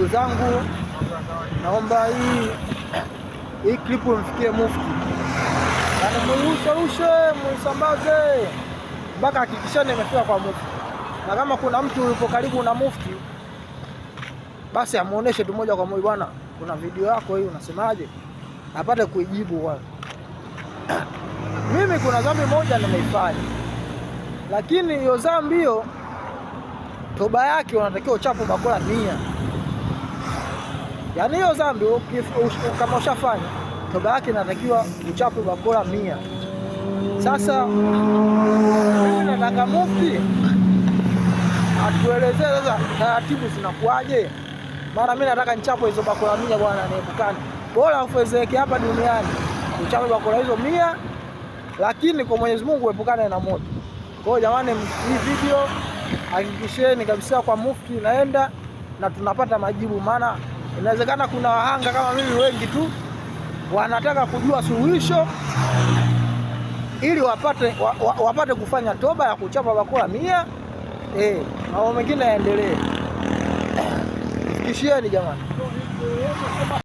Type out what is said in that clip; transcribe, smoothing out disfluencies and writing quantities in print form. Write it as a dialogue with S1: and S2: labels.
S1: ndugu zangu, naomba hii klipu mfikie Mufti, yaani muirushe, muisambaze mpaka hakikisheni imefika kwa Mufti, na kama kuna mtu yupo karibu na Mufti basi amuoneshe tu moja kwa moja, bwana, kuna video yako hii, unasemaje, apate kuijibu kwanza. Mimi kuna dhambi moja nimeifanya, lakini hiyo dhambi hiyo toba yake unatakiwa uchapo bakora 100. Yaani hiyo dhambi kama ushafanya, toba yake inatakiwa uchapo bakora 100. Sasa mimi nataka Mufti atuelezee sasa taratibu zinakuaje. Mara mimi nataka nichapo hizo bakora 100 bwana, niepukane. Bora ufezeke hapa duniani uchapo bakora hizo 100, lakini kwa Mwenyezi Mungu uepukane na moto. Kwa hiyo jamani, hii video hakikisheni kabisa kwa Mufti naenda na tunapata majibu, maana inawezekana kuna wahanga kama mimi wengi tu wanataka kujua suluhisho ili wapate kufanya toba ya kuchapa bakora 100, mambo mengine yaendelee. Fikishieni jamani.